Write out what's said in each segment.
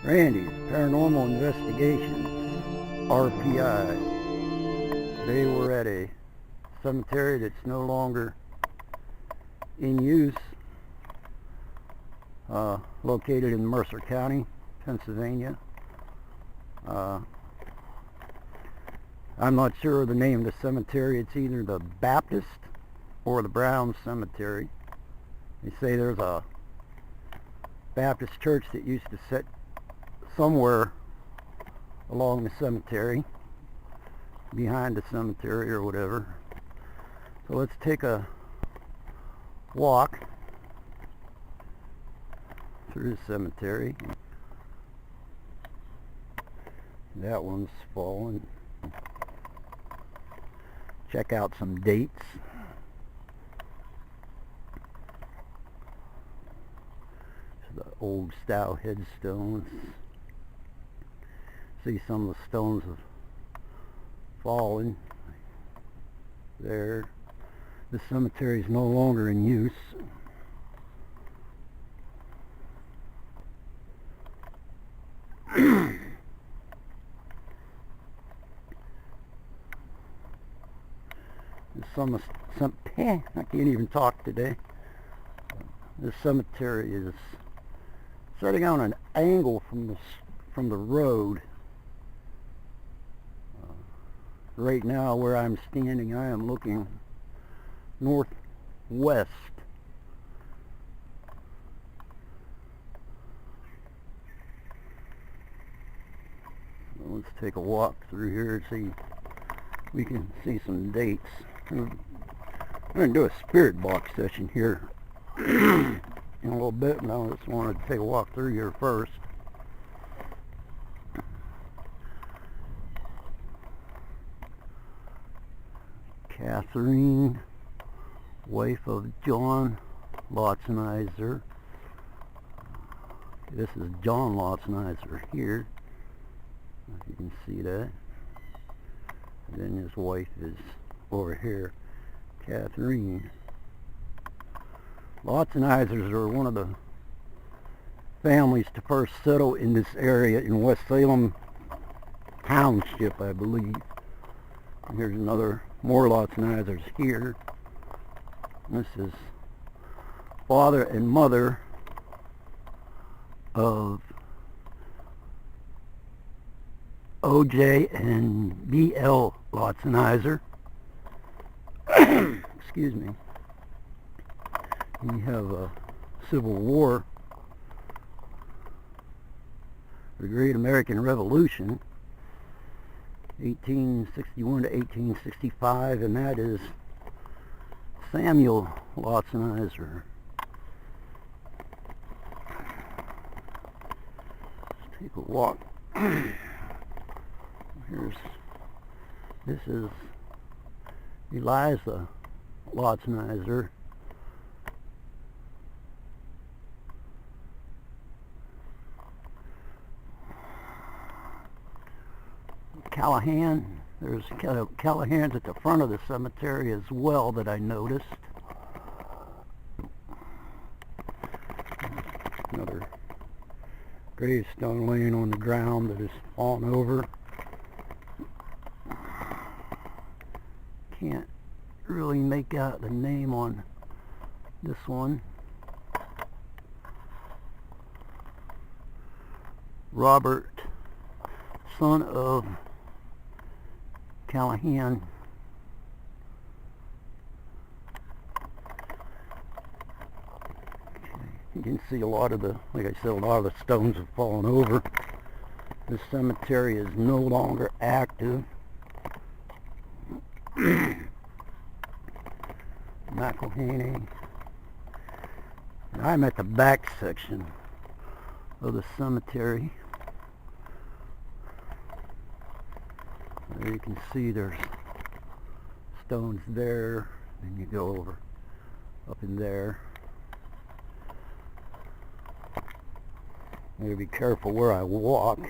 Randy's Paranormal Investigations, RPI. Today we're at a cemetery that's no longer in use, located in Mercer County, Pennsylvania. I'm not sure of the name of the cemetery. It's either the Baptist or the Brown Cemetery. They say there's a Baptist church that used to sit somewhere along the cemetery, behind the cemetery or whatever. So let's take a walk through the cemetery. That one's fallen. Check out some dates. The old style headstones. See some of the stones have fallen there. The cemetery is no longer in use. I can't even talk today. The cemetery is setting on an angle from the road. Right now, where I'm standing, I am looking northwest. Let's take a walk through here and see if we can see some dates. I'm going to do a spirit box session here in a little bit, and I just wanted to take a walk through here first. Catherine, wife of John Lotzenizer. This is John Lotzenizer here, if you can see that. And then his wife is over here, Catherine. Lotzenizers are one of the families to first settle in this area in West Salem Township, I believe. And here's more Lotzenizers here. This is father and mother of O.J. and B.L. Lotzenizer. Excuse me. We have a Civil War, the Great American Revolution, 1861 to 1865, and that is Samuel Lotzenizer. Let's take a walk. This is Eliza Lotzenizer. Callahan. There's Callahans at the front of the cemetery as well that I noticed. Another gravestone laying on the ground that is fallen over. Can't really make out the name on this one. Robert, son of Callahan. You can see a lot of like I said, a lot of the stones have fallen over. This cemetery is no longer active. McElhaney. I'm at the back section of the cemetery. There you can see there's stones there, and you go over up in there. I gotta be careful where I walk.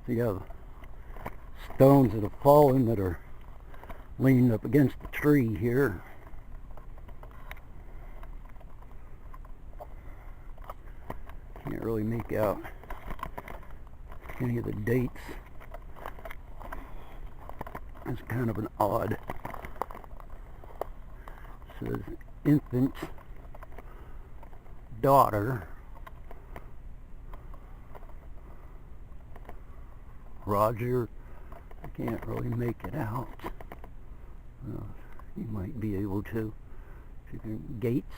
So you have stones that have fallen that are leaning up against the tree here. Can't really make out any of the dates. It's kind of an odd. It says infant daughter Roger. I can't really make it out. You might be able to. If you can, Gates,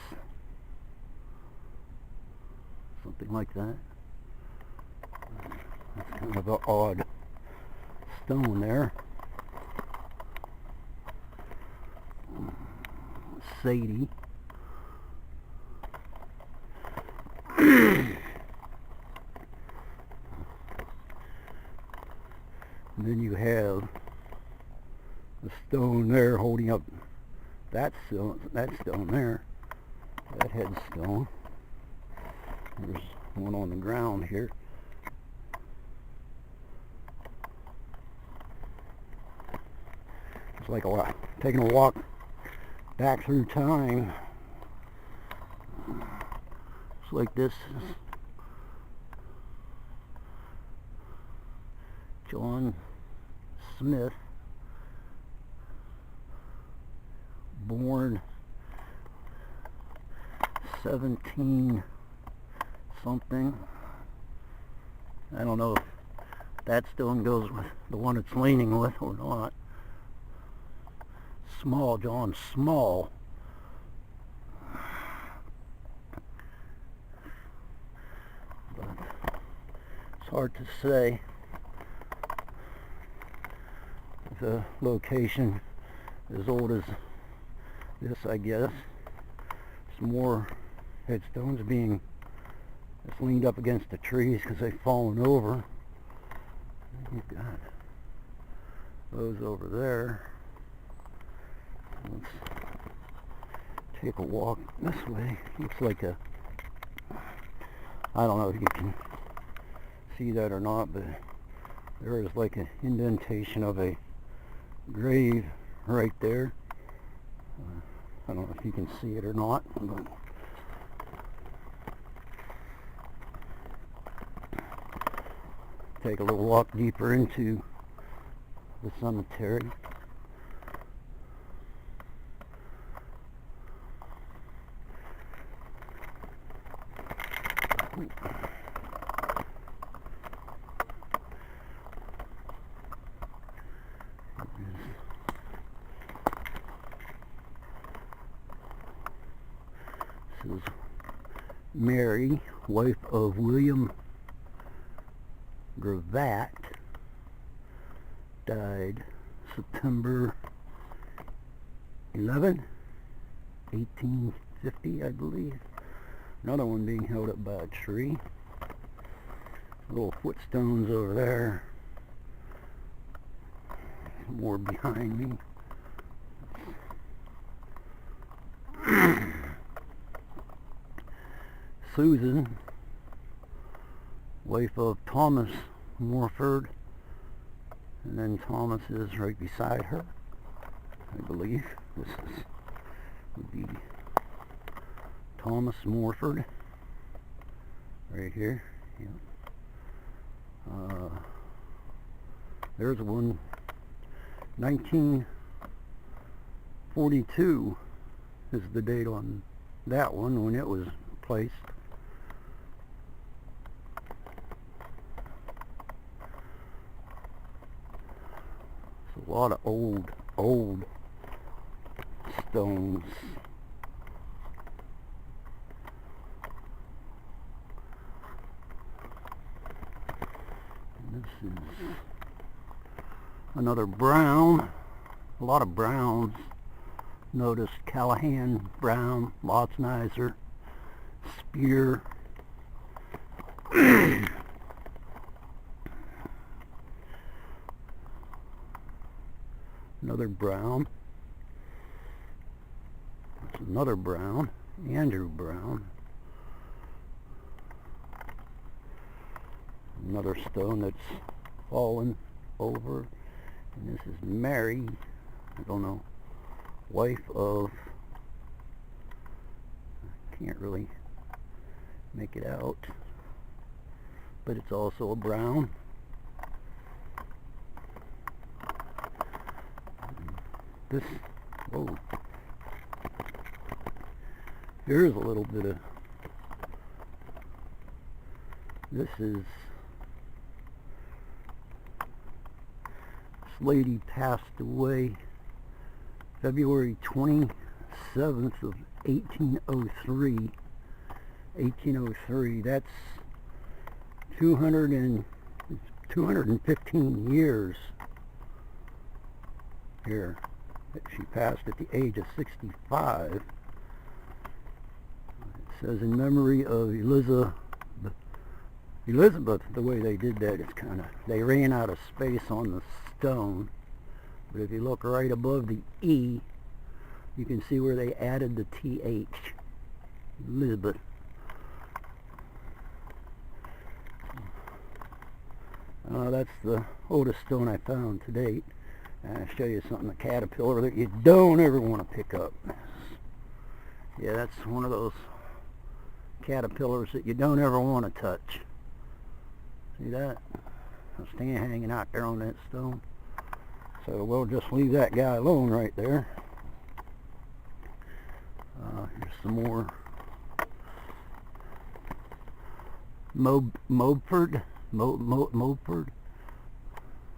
something like that. That's kind of an odd stone there. Sadie. And then you have the stone there holding up that stone there, that headstone. There's one on the ground here. It's like taking a walk back through time. It's like this. John Smith, born 17 something. I don't know if that stone goes with the one it's leaning with or not. Small, John Small. But it's hard to say. The location as old as this, I guess. Some more headstones being just leaned up against the trees because they've fallen over. You've got those over there. Let's take a walk this way. Looks like a, I don't know if you can see that or not, but there is like an indentation of a grave right there. I don't know if you can see it or not, but take a little walk deeper into the cemetery. This is Mary, wife of William Gravatt, died September 11, 1850, I believe. Another one being held up by a tree. Little footstones over there. More behind me. Susan, wife of Thomas Morford, and then Thomas is right beside her, I believe. This would be Thomas Morford, right here. Yeah. There's one, 1942 is the date on that one when it was placed. A lot of old stones. And this is another brown. A lot of browns. Notice Callahan Brown, Lotznizer, Spear. Another brown. That's another brown. Andrew Brown. Another stone that's fallen over. And this is Mary, I don't know, wife of, I can't really make it out. but it's also a brown. This, whoa, here's a little bit of, this is, this lady passed away February 27th of 1803. 1803, that's 215 years here. She passed at the age of 65. It says in memory of Elizabeth. The way they did that is kind of, they ran out of space on the stone. But if you look right above the E, you can see where they added the TH. Elizabeth. That's the oldest stone I found to date. And I'll show you something, a caterpillar that you don't ever want to pick up. Yeah, that's one of those caterpillars that you don't ever want to touch. See that? A stand hanging out there on that stone. So we'll just leave that guy alone right there. Here's some more Mopford.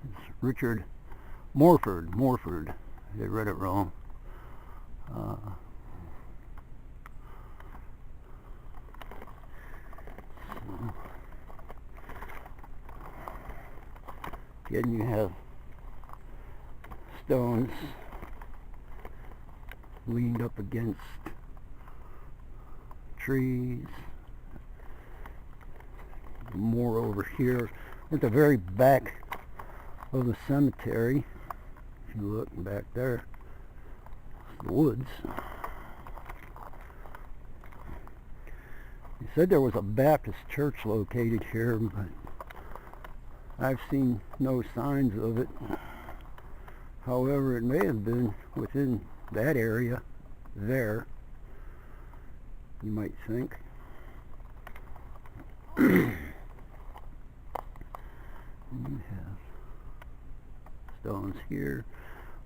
It's Richard Morford. They read it wrong. Again, you have stones leaned up against trees. More over here at the very back of the cemetery. If you look back there, the woods. He said there was a Baptist church located here, but I've seen no signs of it. However, it may have been within that area there, you might think. You have stones here,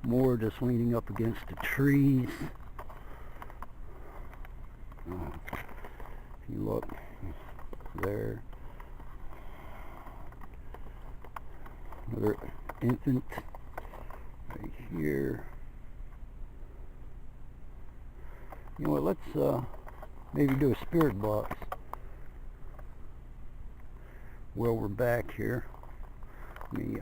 more just leaning up against the trees. If you look there, another infant right here. You know what, let's maybe do a spirit box while we're back here. Let me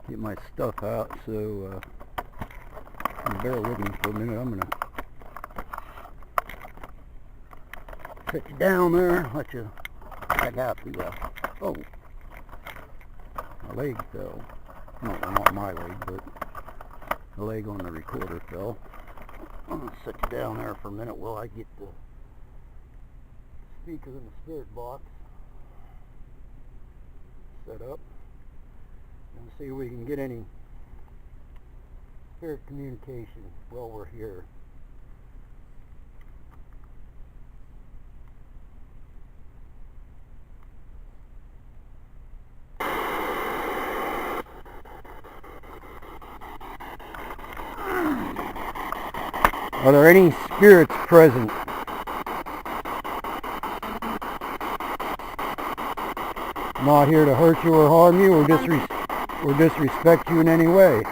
get my stuff out, so bear with me for a minute. I'm gonna sit you down there, let you check out the oh, my leg fell. No, not my leg, but the leg on the recorder fell. I'm going to sit you down there for a minute while I get the speaker in the spirit box set up and see if we can get any spirit communication while we're here. Are there any spirits present? Not here to hurt you or harm you or disrespect you in any way.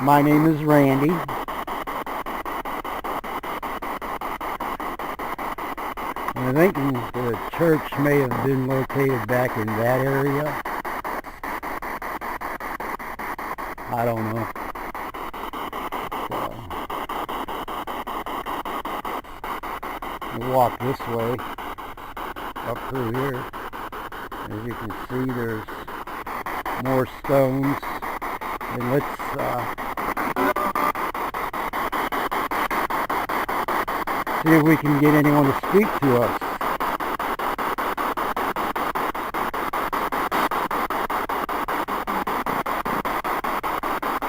My name is Randy. And I think the church may have been located back in that area. I don't know. We'll walk this way up through here. As you can see, there's more stones, and let's see if we can get anyone to speak to us.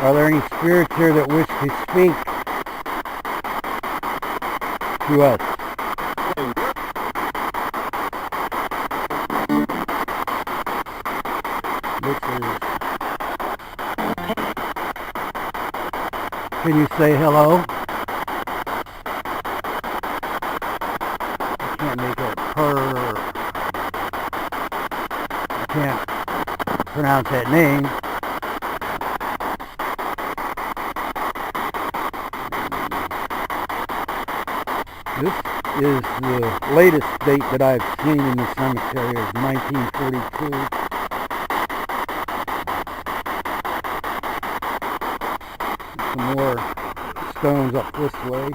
Are there any spirits here that wish to speak to us? This is... Can you say hello? I can't make a purr. I can't pronounce that name. This is the latest date that I've seen in the cemetery is 1942. Some more stones up this way.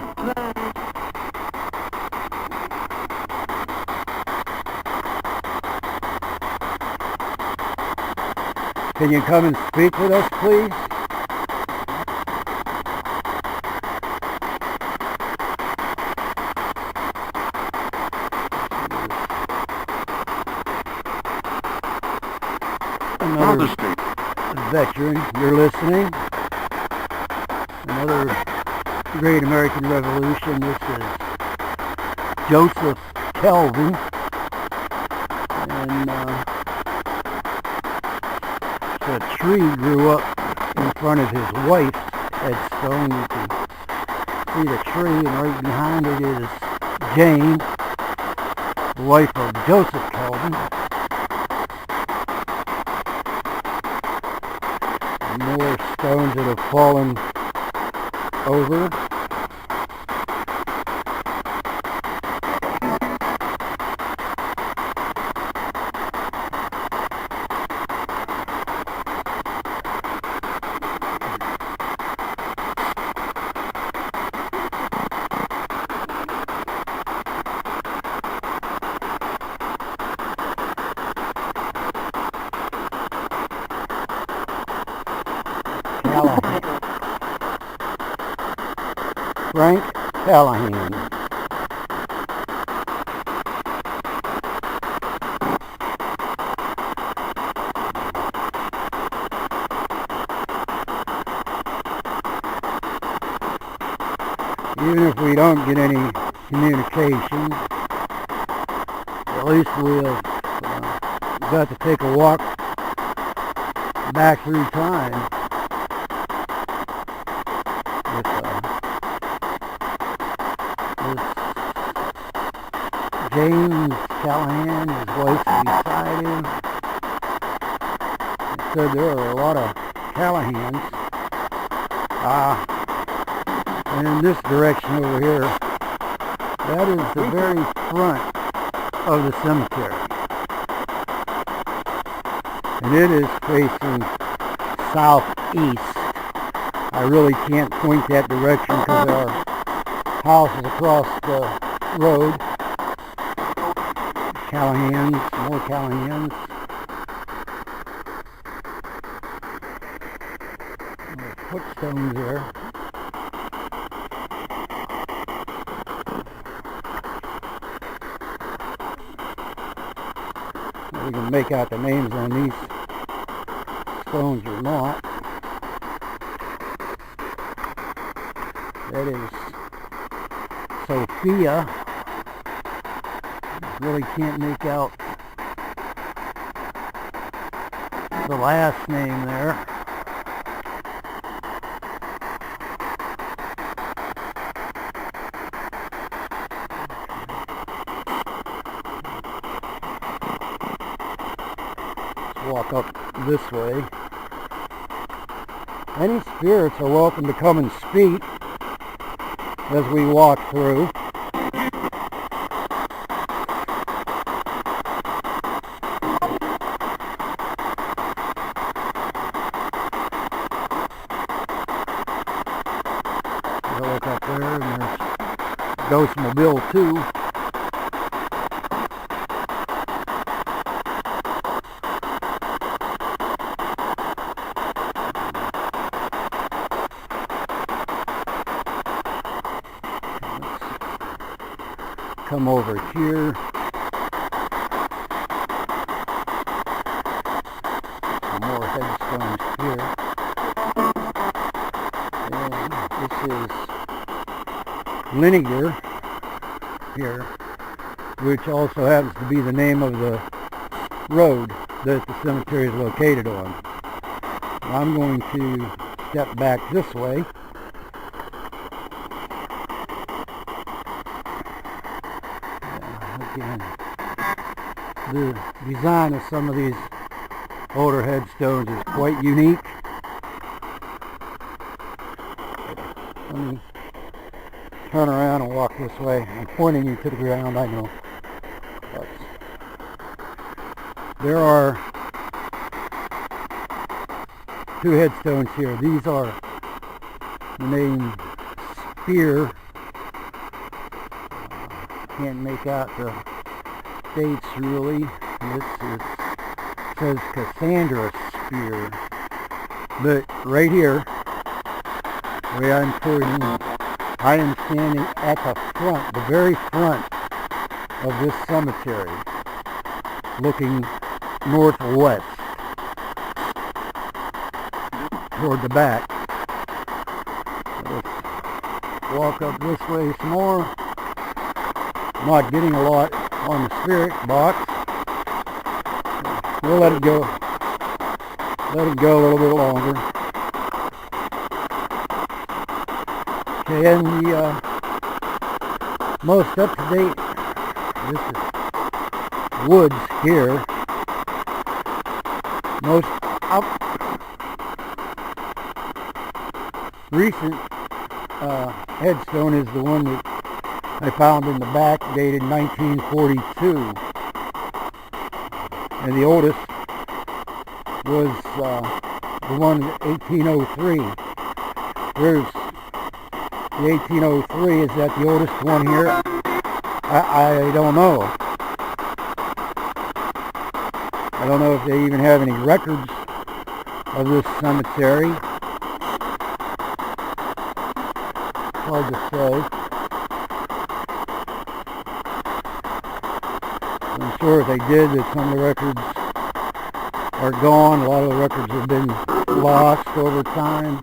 Can you come and speak with us, please? Another veteran, you're listening. Another great American Revolution. This is Joseph Kelvin. And a tree grew up in front of his wife's headstone. You can see the tree, and right behind it is Jane, the wife of Joseph Kelvin. More stones that have fallen over. Frank Callahan. Even if we don't get any communication, at least we've got to take a walk back through time. James Callahan, his wife beside him. He said there are a lot of Callahans. And in this direction over here, that is the very front of the cemetery. And it is facing southeast. I really can't point that direction because there are houses across the road. Callahans, more Callahans. There's footstones there. We can make out the names on these stones or not. That is Sophia. Really can't make out the last name there. Let's walk up this way. Any spirits are welcome to come and speak as we walk through. Look up there, and there's Ghostmobile 2. Let's come over here. Some more headstones here. And this is Liniger here, which also happens to be the name of the road that the cemetery is located on. I'm going to step back this way. Again, the design of some of these older headstones is quite unique. Let me turn around and walk this way. I'm pointing you to the ground, I know. But there are two headstones here. These are the name Spear. Can't make out the dates really. This says Cassandra Spear. But right here, where I'm pointing, I am standing at the front, the very front of this cemetery, looking northwest toward the back. Let's walk up this way some more. I'm not getting a lot on the spirit box. We'll let it go. Let it go a little bit longer. Okay, and the most up-to-date, this is woods here. Most recent headstone is the one that I found in the back, dated 1942. And the oldest was the one 1803. There's the 1803. Is that the oldest one here? I don't know. I don't know if they even have any records of this cemetery. Hard to say. I'm sure if they did, that some of the records are gone. A lot of the records have been lost over time.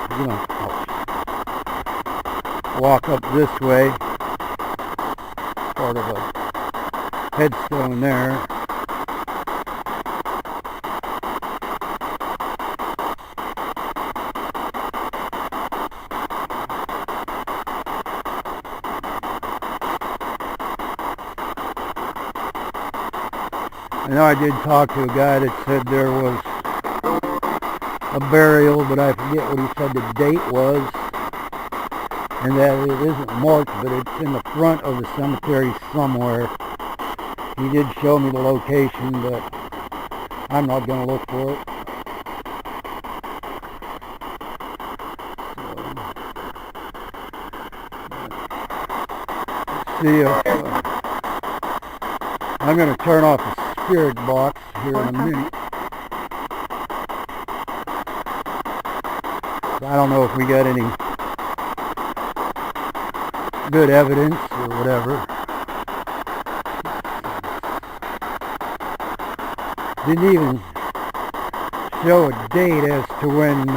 You know, walk up this way. Part of a headstone there. I know I did talk to a guy that said there was a burial, but I forget what he said the date was, and that it isn't marked, but it's in the front of the cemetery somewhere. He did show me the location, but I'm not going to look for it. So, let's see if I'm going to turn off the spirit box here in a minute. I don't know if we got any good evidence or whatever. Didn't even show a date as to when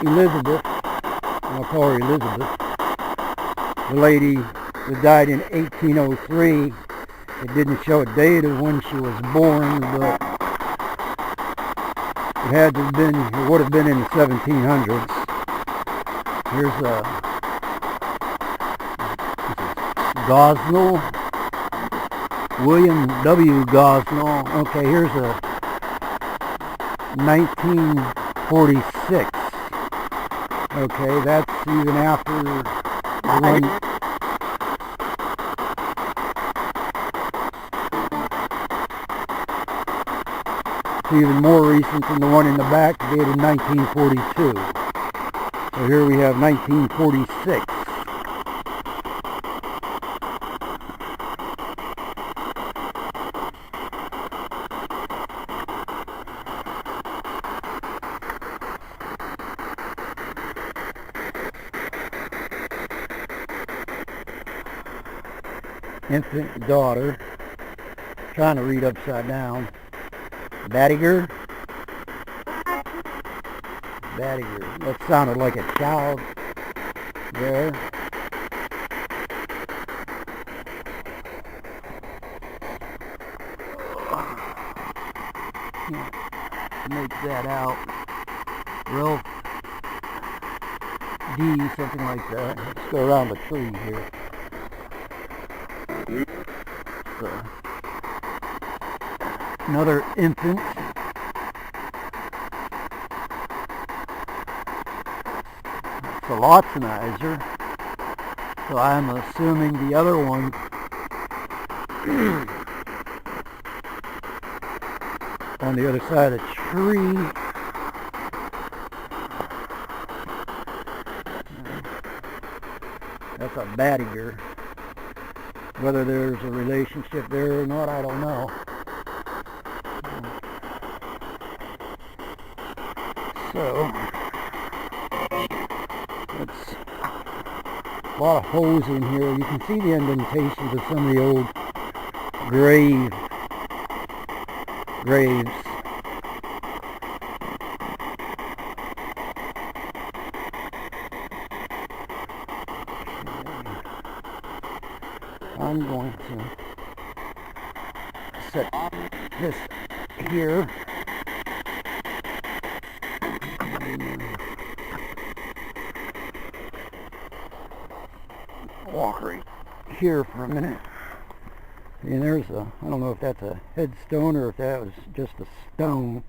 Elizabeth, I'll call her Elizabeth, the lady that died in 1803. It didn't show a date of when she was born, but it had to have been, it would have been in the 1700s. Here's Gosnell, William W. Gosnell. Okay, here's a 1946. Okay, that's even after the one. It's even more recent than the one in the back, dated 1942. So here we have 1946. infant daughter. Trying to read upside down. Badiger. Badiger. That sounded like a child there. Can't make that out. Ralph D, something like that. Let's go around the tree here. So, another infant. Philoxenizer. So I'm assuming the other one on the other side of the tree. That's a Badiger. Whether there's a relationship there or not, I don't know. So, it's a lot of holes in here. You can see the indentations of some of the old graves. I'm going to set this here. Walk right here for a minute. And there's a, I don't know if that's a headstone or if that was just a stone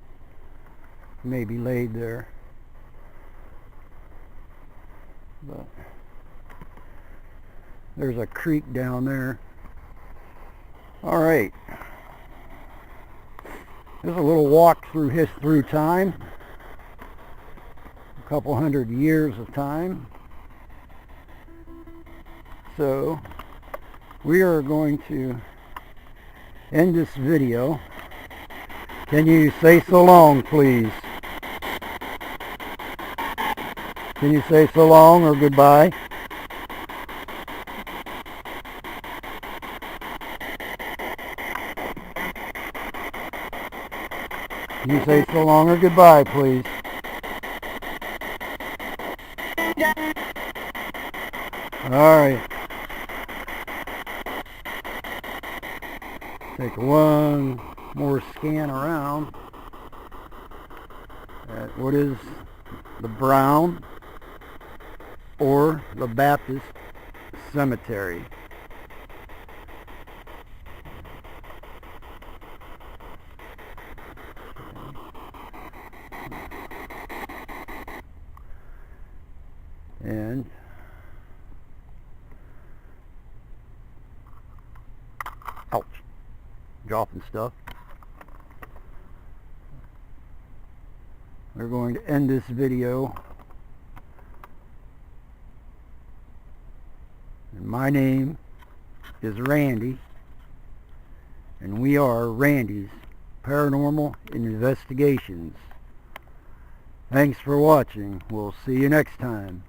maybe laid there. But there's a creek down there. Alright. There's a little walk through time. A couple hundred years of time. So we are going to end this video. Can you say so long, please? Can you say so long or goodbye? Can you say so long or goodbye, please? Alright. Take one more scan around at what is the Brown or the Baptist Cemetery. And ouch, dropping stuff. We're going to end this video. And my name is Randy, and we are Randy's Paranormal Investigations. Thanks for watching. We'll see you next time.